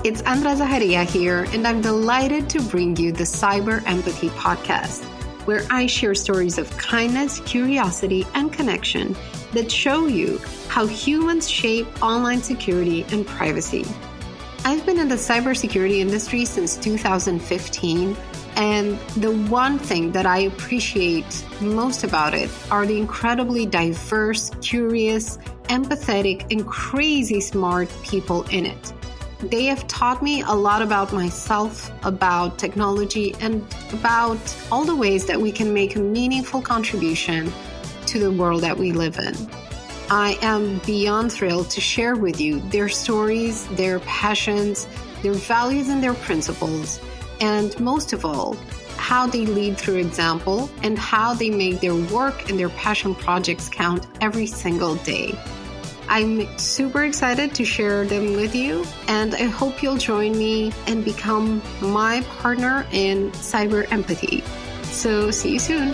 It's Andrada here, and I'm delighted to bring you the Cyber Empathy podcast, where I share stories of kindness, curiosity, and connection that show you how humans shape online security and privacy. I've been in the cybersecurity industry since 2015, and the one thing that I appreciate most about it are the incredibly diverse, curious, empathetic, and crazy smart people in it. They have taught me a lot about myself, about technology, and about all the ways that we can make a meaningful contribution to the world that we live in. I am beyond thrilled to share with you their stories, their passions, their values, and their principles, and most of all, how they lead through example and how they make their work and their passion projects count every single day. I'm super excited to share them with you, and I hope you'll join me and become my partner in cyber empathy. So see you soon.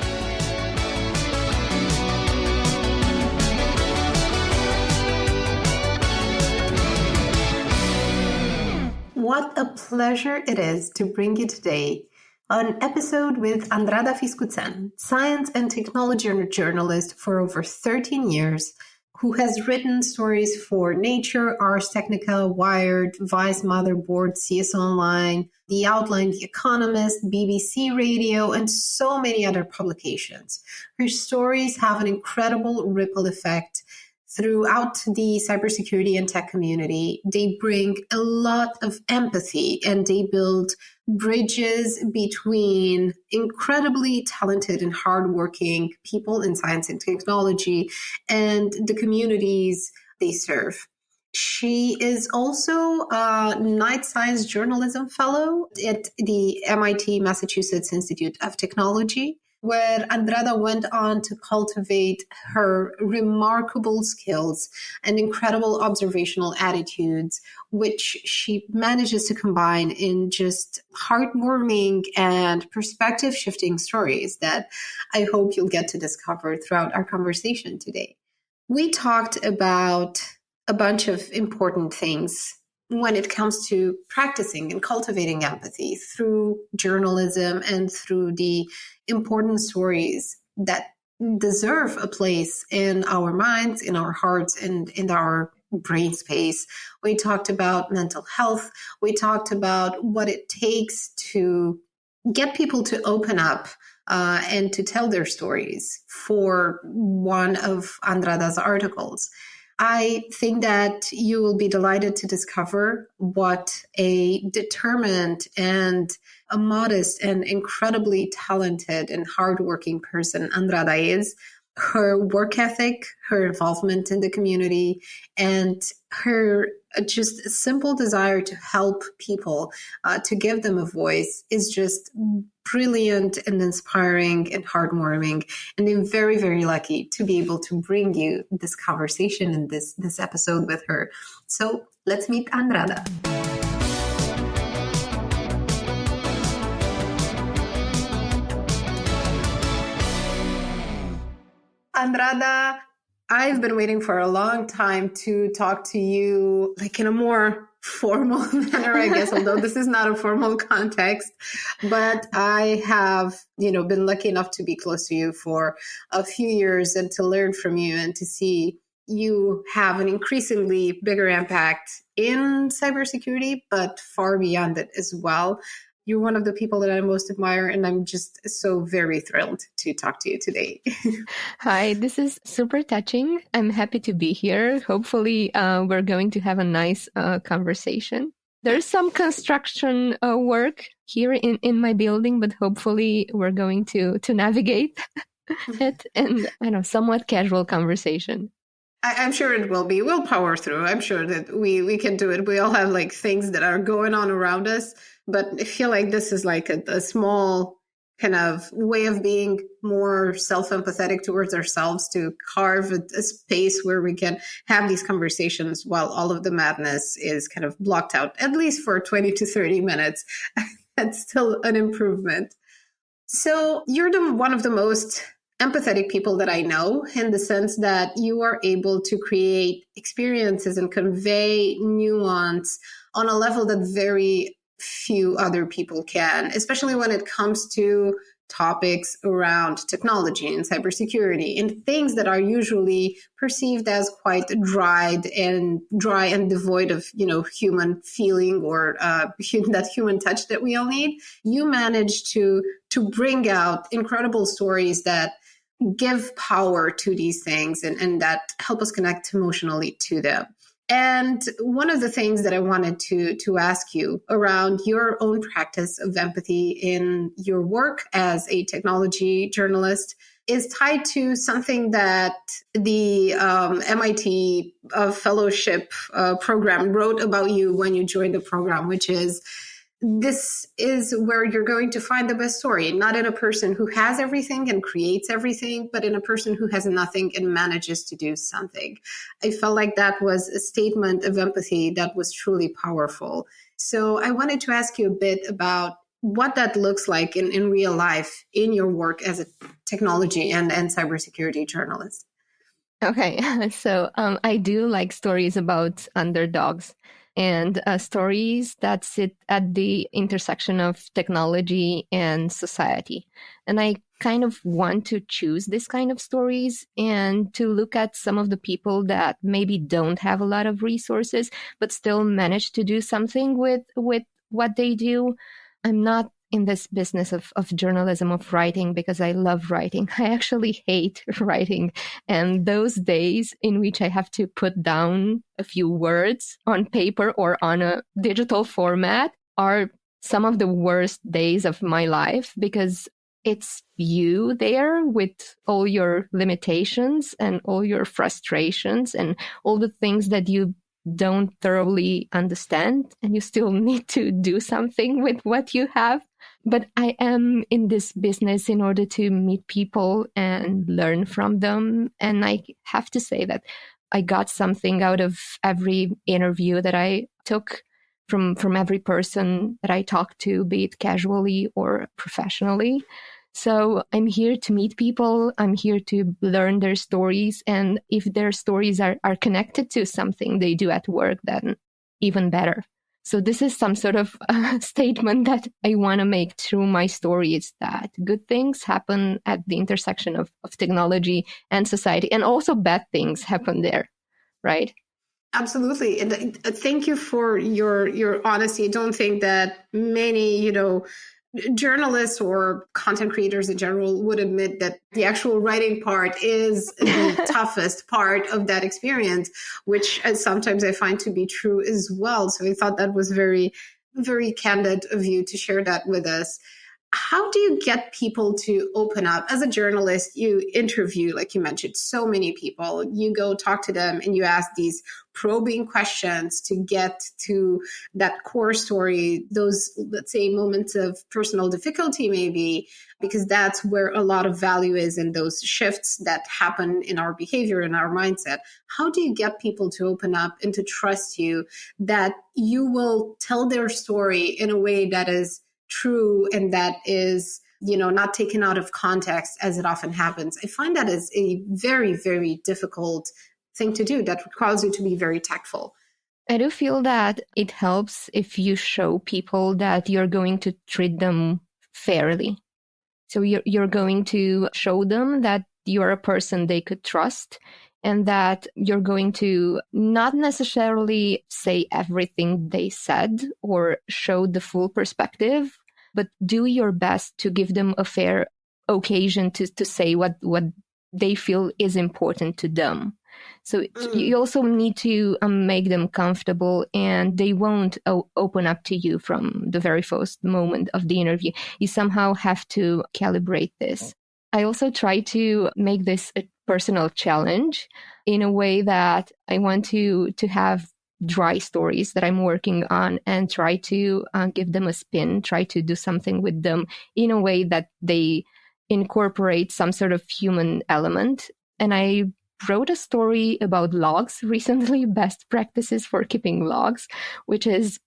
What a pleasure it is to bring you today an episode with Andrada Fiscutean, science and technology journalist for over 13 years, who has written stories for Nature, Ars Technica, Wired, Vice, Motherboard, CSO Online, The Outline, The Economist, BBC Radio, and so many other publications. Her stories have an incredible ripple effect throughout the cybersecurity and tech community. They bring a lot of empathy and they build bridges between incredibly talented and hardworking people in science and technology and the communities they serve. She is also a Knight Science Journalism Fellow at the MIT Massachusetts Institute of Technology, where Andrada went on to cultivate her remarkable skills and incredible observational attitudes, which she manages to combine in just heartwarming and perspective-shifting stories that I hope you'll get to discover throughout our conversation today. We talked about a bunch of important things when it comes to practicing and cultivating empathy through journalism and through the important stories that deserve a place in our minds, in our hearts, and in our brain space. We talked about mental health. We talked about what it takes to get people to open up and to tell their stories for one of Andrada's articles. I think that you will be delighted to discover what a determined and a modest and incredibly talented and hardworking person Andrada is. Her work ethic, her involvement in the community, and her just simple desire to help people, to give them a voice is just brilliant and inspiring and heartwarming. And I'm very, very lucky to be able to bring you this conversation and this episode with her. So let's meet Andrada. Andrada, I've been waiting for a long time to talk to you like in a more formal manner, I guess, although this is not a formal context. But I have, been lucky enough to be close to you for a few years and to learn from you and to see you have an increasingly bigger impact in cybersecurity, but far beyond it as well. You're one of the people that I most admire, and I'm just so very thrilled to talk to you today. Hi, this is super touching. I'm happy to be here. Hopefully, we're going to have a nice conversation. There's some construction work here in my building, but hopefully we're going to navigate it and somewhat casual conversation. I'm sure it will be. We'll power through. I'm sure that we can do it. We all have like things that are going on around us, but I feel like this is like a small kind of way of being more self-empathetic towards ourselves to carve a space where we can have these conversations while all of the madness is kind of blocked out, at least for 20 to 30 minutes. That's still an improvement. So you're one of the most empathetic people that I know, in the sense that you are able to create experiences and convey nuance on a level that very few other people can, especially when it comes to topics around technology and cybersecurity and things that are usually perceived as quite dry and devoid of, human feeling or that human touch that we all need. You manage to bring out incredible stories that give power to these things and that help us connect emotionally to them. And one of the things that I wanted to ask you around your own practice of empathy in your work as a technology journalist is tied to something that the MIT fellowship program wrote about you when you joined the program, which is this is where you're going to find the best story, not in a person who has everything and creates everything, but in a person who has nothing and manages to do something. I felt like that was a statement of empathy that was truly powerful. So I wanted to ask you a bit about what that looks like in real life in your work as a technology and cybersecurity journalist. Okay, so I do like stories about underdogs and stories that sit at the intersection of technology and society. And I kind of want to choose this kind of stories and to look at some of the people that maybe don't have a lot of resources, but still manage to do something with what they do. I'm not in this business of journalism, of writing, because I love writing. I actually hate writing. And those days in which I have to put down a few words on paper or on a digital format are some of the worst days of my life, because it's you there with all your limitations and all your frustrations and all the things that you don't thoroughly understand, and you still need to do something with what you have. But I am in this business in order to meet people and learn from them. And I have to say that I got something out of every interview that I took from every person that I talked to, be it casually or professionally. So I'm here to meet people. I'm here to learn their stories. And if their stories are connected to something they do at work, then even better. So this is some sort of statement that I want to make through my stories, that good things happen at the intersection of technology and society, and also bad things happen there, right? Absolutely. And thank you for your honesty. I don't think that many, journalists or content creators in general would admit that the actual writing part is the toughest part of that experience, which sometimes I find to be true as well. So I thought that was very, very candid of you to share that with us. How do you get people to open up? As a journalist, you interview, like you mentioned, so many people. You go talk to them and you ask these probing questions to get to that core story, those, let's say, moments of personal difficulty, maybe, because that's where a lot of value is in those shifts that happen in our behavior and our mindset. How do you get people to open up and to trust you that you will tell their story in a way that is true and that is, not taken out of context as it often happens? I find that is a very, very difficult thing to do that requires you to be very tactful. I do feel that it helps if you show people that you're going to treat them fairly. So you're going to show them that you're a person they could trust, and that you're going to not necessarily say everything they said or show the full perspective, but do your best to give them a fair occasion to say what they feel is important to them. So you also need to make them comfortable, and they won't open up to you from the very first moment of the interview. You somehow have to calibrate this. I also try to make this a personal challenge in a way that I want to have dry stories that I'm working on and try to give them a spin, try to do something with them in a way that they incorporate some sort of human element. And I wrote a story about logs recently, best practices for keeping logs, which is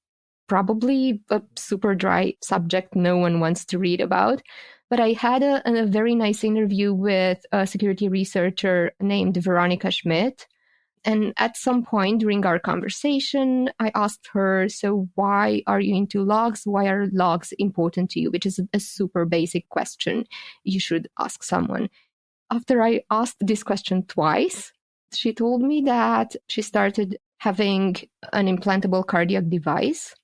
probably a super dry subject no one wants to read about. But I had a very nice interview with a security researcher named Veronica Schmidt. And at some point during our conversation, I asked her, so why are you into logs? Why are logs important to you? Which is a super basic question you should ask someone. After I asked this question twice, she told me that she started having an implantable cardiac device.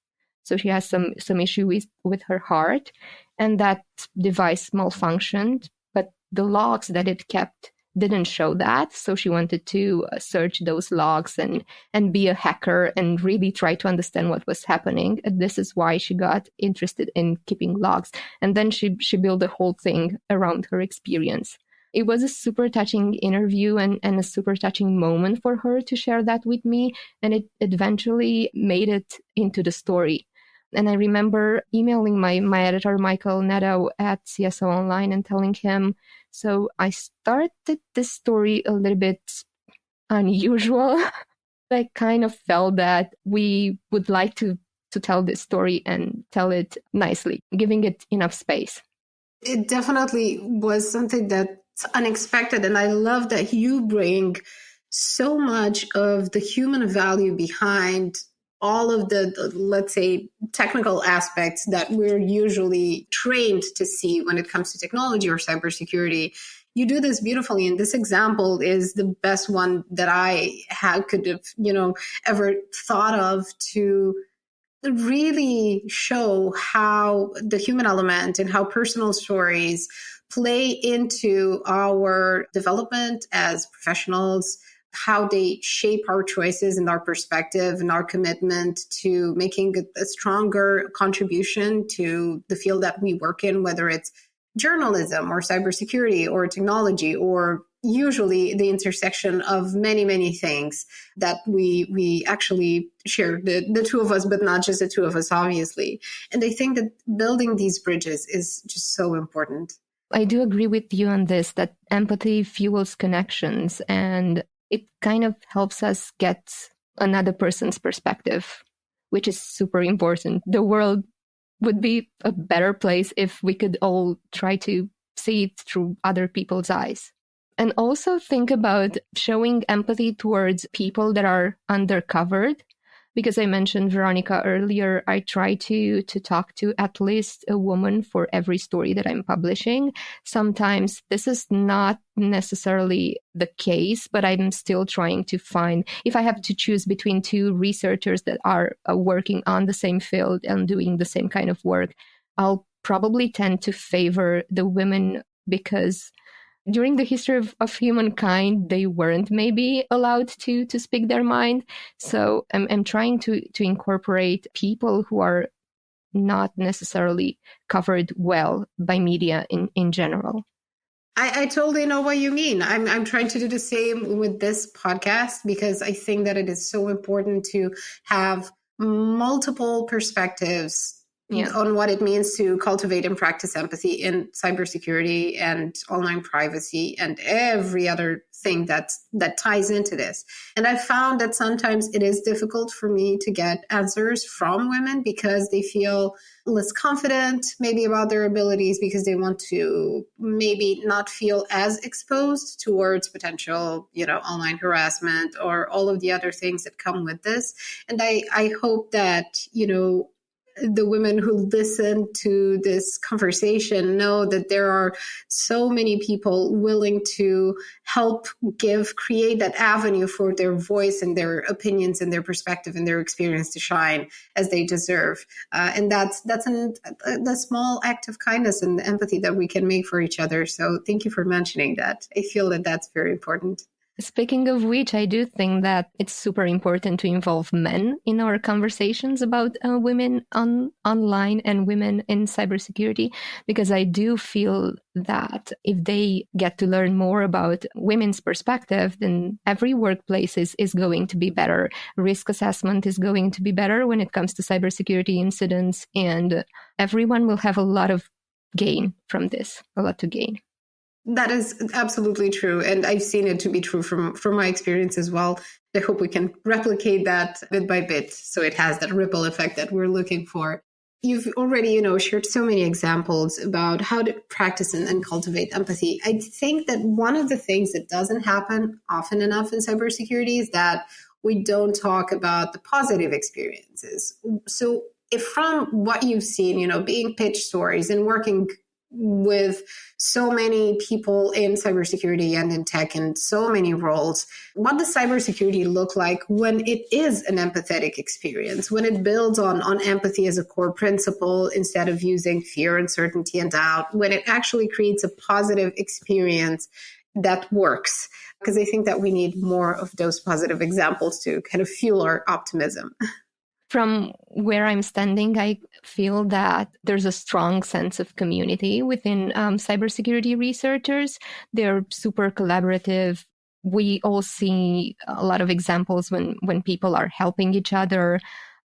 So she has some issue with her heart, and that device malfunctioned, but the logs that it kept didn't show that. So she wanted to search those logs and be a hacker and really try to understand what was happening. And this is why she got interested in keeping logs. And then she built the whole thing around her experience. It was a super touching interview and a super touching moment for her to share that with me. And it eventually made it into the story. And I remember emailing my editor, Michael Netto, at CSO Online and telling him, so I started this story a little bit unusual. I kind of felt that we would like to tell this story and tell it nicely, giving it enough space. It definitely was something that's unexpected. And I love that you bring so much of the human value behind all of the, let's say, technical aspects that we're usually trained to see when it comes to technology or cybersecurity. You do this beautifully. And this example is the best one that I could have, ever thought of to really show how the human element and how personal stories play into our development as professionals, how they shape our choices and our perspective and our commitment to making a stronger contribution to the field that we work in, whether it's journalism or cybersecurity or technology, or usually the intersection of many, many things that we actually share, the two of us, but not just the two of us, obviously. And I think that building these bridges is just so important. I do agree with you on this, that empathy fuels connections and it kind of helps us get another person's perspective, which is super important. The world would be a better place if we could all try to see it through other people's eyes. And also think about showing empathy towards people that are undercovered. Because I mentioned Veronica earlier, I try to talk to at least a woman for every story that I'm publishing. Sometimes this is not necessarily the case, but I'm still trying to find, if I have to choose between two researchers that are working on the same field and doing the same kind of work, I'll probably tend to favor the women because during the history of humankind, they weren't maybe allowed to speak their mind. So I'm trying to incorporate people who are not necessarily covered well by media in general. I totally know what you mean. I'm trying to do the same with this podcast because I think that it is so important to have multiple perspectives on what it means to cultivate and practice empathy in cybersecurity and online privacy and every other thing that ties into this. And I found that sometimes it is difficult for me to get answers from women because they feel less confident maybe about their abilities because they want to maybe not feel as exposed towards potential, online harassment or all of the other things that come with this. And I hope that, the women who listen to this conversation know that there are so many people willing to help create that avenue for their voice and their opinions and their perspective and their experience to shine as they deserve. And that's a small act of kindness and empathy that we can make for each other. So thank you for mentioning that. I feel that that's very important. Speaking of which, I do think that it's super important to involve men in our conversations about women online and women in cybersecurity, because I do feel that if they get to learn more about women's perspective, then every workplace is going to be better. Risk assessment is going to be better when it comes to cybersecurity incidents, and everyone will have a lot of gain from this, a lot to gain. That is absolutely true. And I've seen it to be true from my experience as well. I hope we can replicate that bit by bit so it has that ripple effect that we're looking for. You've already, shared so many examples about how to practice and cultivate empathy. I think that one of the things that doesn't happen often enough in cybersecurity is that we don't talk about the positive experiences. So if from what you've seen, being pitched stories and working with so many people in cybersecurity and in tech and so many roles, what does cybersecurity look like when it is an empathetic experience, when it builds on empathy as a core principle instead of using fear, uncertainty, and doubt, when it actually creates a positive experience that works? Because I think that we need more of those positive examples to kind of fuel our optimism. From where I'm standing, I feel that there's a strong sense of community within cybersecurity researchers. They're super collaborative. We all see a lot of examples when people are helping each other.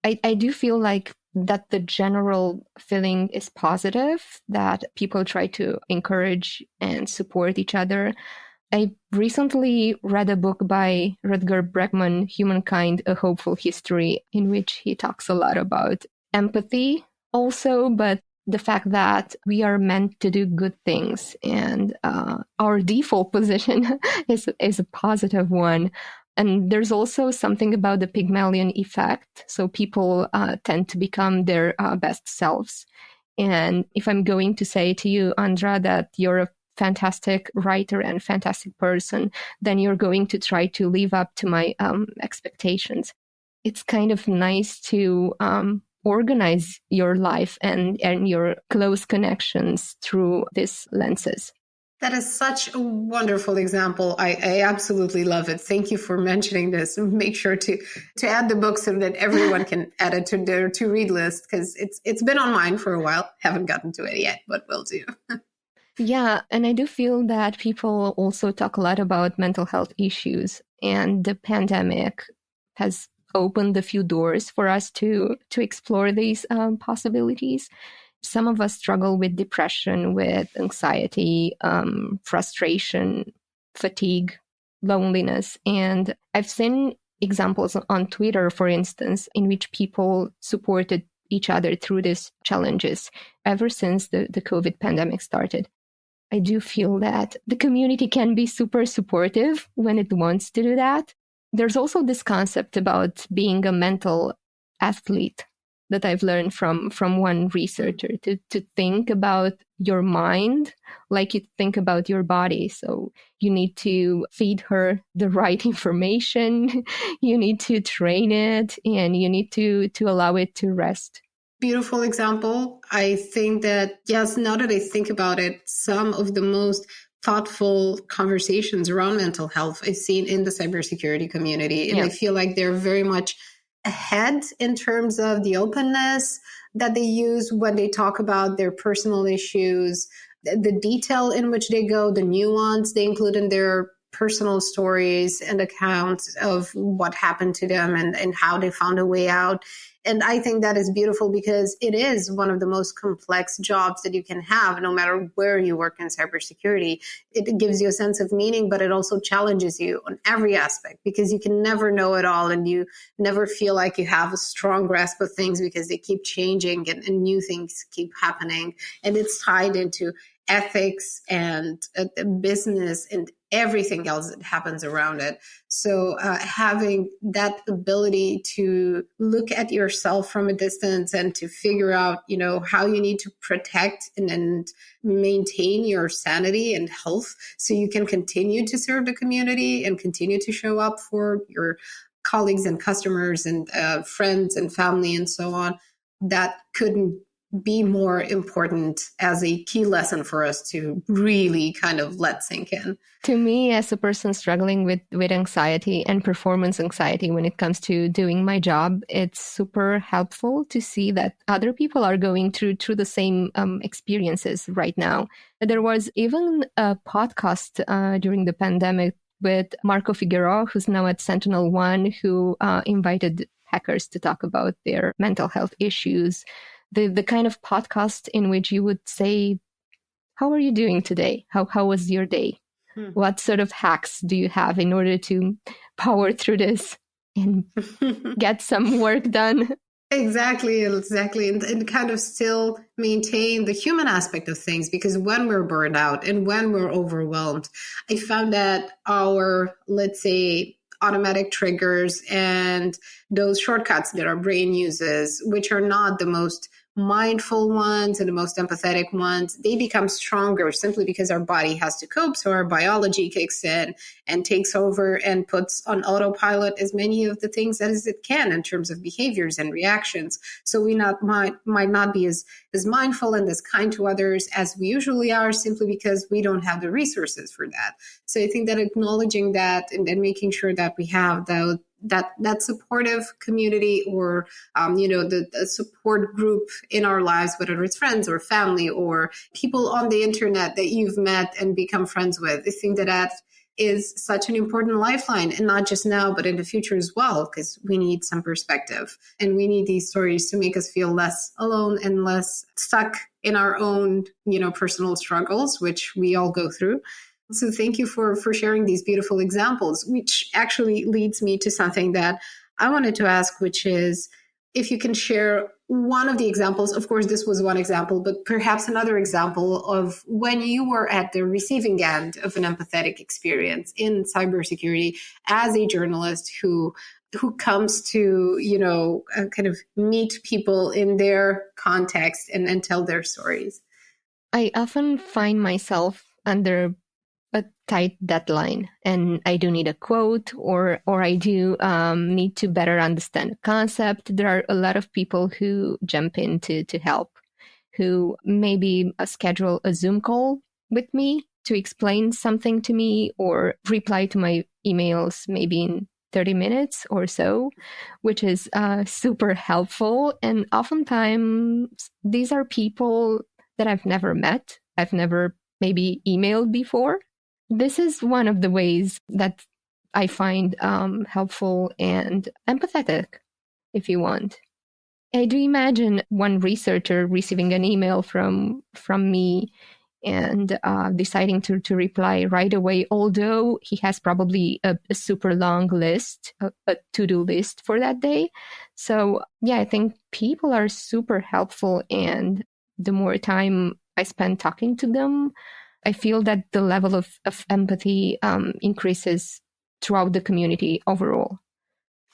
I do feel like that the general feeling is positive, that people try to encourage and support each other. I recently read a book by Rutger Bregman, Humankind, A Hopeful History, in which he talks a lot about empathy also, but the fact that we are meant to do good things, and our default position is a positive one. And there's also something about the Pygmalion effect. So people tend to become their best selves. And if I'm going to say to you, Andra, that you're a fantastic writer and fantastic person, then you're going to try to live up to my expectations. It's kind of nice to organize your life and your close connections through these lenses. That is such a wonderful example. I absolutely love it. Thank you for mentioning this. Make sure to add the book so that everyone can add it to their to-read list, because it's been on mine for a while. Haven't gotten to it yet, but will do. Yeah, and I do feel that people also talk a lot about mental health issues, and the pandemic has opened a few doors for us to explore these possibilities. Some of us struggle with depression, with anxiety, frustration, fatigue, loneliness. And I've seen examples on Twitter, for instance, in which people supported each other through these challenges ever since the COVID pandemic started. I do feel that the community can be super supportive when it wants to do that. There's also this concept about being a mental athlete that I've learned from one researcher, to think about your mind like you think about your body. So you need to feed her the right information, you need to train it, and you need to allow it to rest. Beautiful example. I think that, yes, now that I think about it, some of the most thoughtful conversations around mental health I've seen in the cybersecurity community. And I feel like they're very much ahead in terms of the openness that they use when they talk about their personal issues, the detail in which they go, the nuance they include in their personal stories and accounts of what happened to them and how they found a way out. And I think that is beautiful because it is one of the most complex jobs that you can have, no matter where you work in cybersecurity. It gives you a sense of meaning, but it also challenges you on every aspect because you can never know it all and you never feel like you have a strong grasp of things because they keep changing and new things keep happening. And it's tied into ethics and business and everything else that happens around it. So having that ability to look at yourself from a distance and to figure out, how you need to protect and maintain your sanity and health so you can continue to serve the community and continue to show up for your colleagues and customers and friends and family and so on, that couldn't be more important as a key lesson for us to really kind of let sink in. To me, as a person struggling with anxiety and performance anxiety when it comes to doing my job, it's super helpful to see that other people are going through the same experiences right now. There was even a podcast during the pandemic with Marco Figueroa, who's now at SentinelOne, who invited hackers to talk about their mental health issues. The kind of podcast in which you would say, how are you doing today? How was your day? What sort of hacks do you have in order to power through this and get some work done? Exactly. And kind of still maintain the human aspect of things, because when we're burned out and when we're overwhelmed, I found that our, let's say, automatic triggers and those shortcuts that our brain uses, which are not the most mindful ones and the most empathetic ones, they become stronger simply because our body has to cope. So our biology kicks in and takes over and puts on autopilot as many of the things as it can in terms of behaviors and reactions. So we might not be as mindful and as kind to others as we usually are, simply because we don't have the resources for that. So I think that acknowledging that and making sure that we have that supportive community, or the support group in our lives, whether it's friends or family or people on the internet that you've met and become friends with. I think that is such an important lifeline, and not just now, but in the future as well, because we need some perspective and we need these stories to make us feel less alone and less stuck in our own, personal struggles, which we all go through. So thank you for sharing these beautiful examples, which actually leads me to something that I wanted to ask, which is if you can share one of the examples. Of course, this was one example, but perhaps another example of when you were at the receiving end of an empathetic experience in cybersecurity as a journalist who comes to, kind of meet people in their context and tell their stories. I often find myself under a tight deadline, and I do need a quote, or I do need to better understand the concept. There are a lot of people who jump in to help, who maybe schedule a Zoom call with me to explain something to me, or reply to my emails maybe in 30 minutes or so, which is super helpful. And oftentimes these are people that I've never met. I've never maybe emailed before. This is one of the ways that I find helpful and empathetic, if you want. I do imagine one researcher receiving an email from me and deciding to reply right away, although he has probably a super long list, a to-do list for that day. So yeah, I think people are super helpful, and the more time I spend talking to them, I feel that the level of empathy increases throughout the community overall.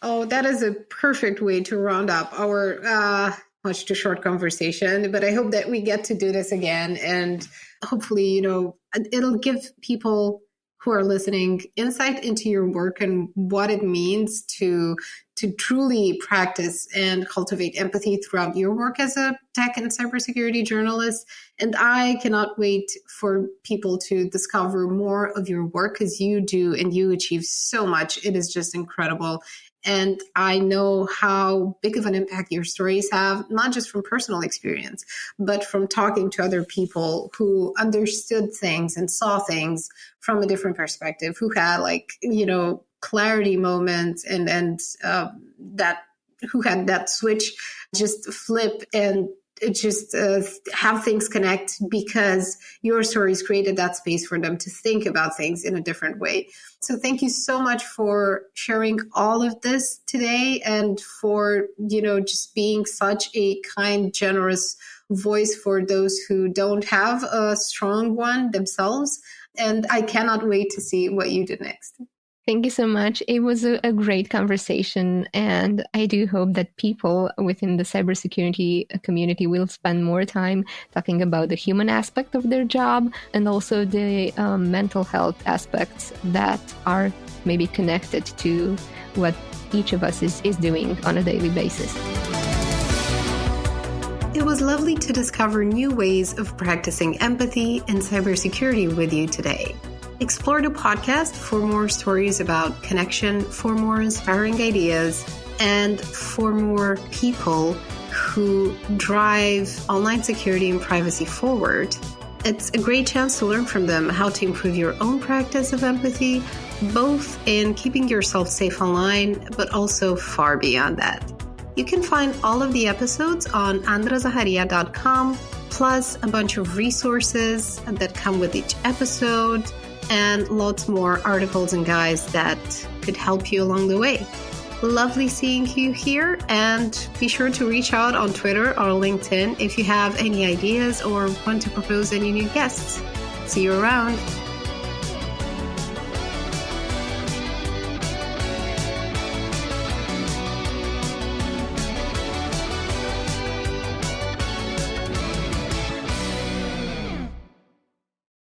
Oh, that is a perfect way to round up our much too short conversation. But I hope that we get to do this again. And hopefully, it'll give people who are listening insight into your work and what it means to truly practice and cultivate empathy throughout your work as a tech and cybersecurity journalist. And I cannot wait for people to discover more of your work, because you do and you achieve so much. It is just incredible. And I know how big of an impact your stories have, not just from personal experience, but from talking to other people who understood things and saw things from a different perspective, who had clarity moments and that who had that switch just flip and just have things connect, because your stories created that space for them to think about things in a different way. So thank you so much for sharing all of this today, and for, just being such a kind, generous voice for those who don't have a strong one themselves. And I cannot wait to see what you do next. Thank you so much. It was a great conversation, and I do hope that people within the cybersecurity community will spend more time talking about the human aspect of their job, and also the mental health aspects that are maybe connected to what each of us is doing on a daily basis. It was lovely to discover new ways of practicing empathy in cybersecurity with you today. Explore the podcast for more stories about connection, for more inspiring ideas, and for more people who drive online security and privacy forward. It's a great chance to learn from them how to improve your own practice of empathy, both in keeping yourself safe online, but also far beyond that. You can find all of the episodes on andrazaharia.com, plus a bunch of resources that come with each episode, and lots more articles and guides that could help you along the way. Lovely seeing you here, and be sure to reach out on Twitter or LinkedIn if you have any ideas or want to propose any new guests. See you around.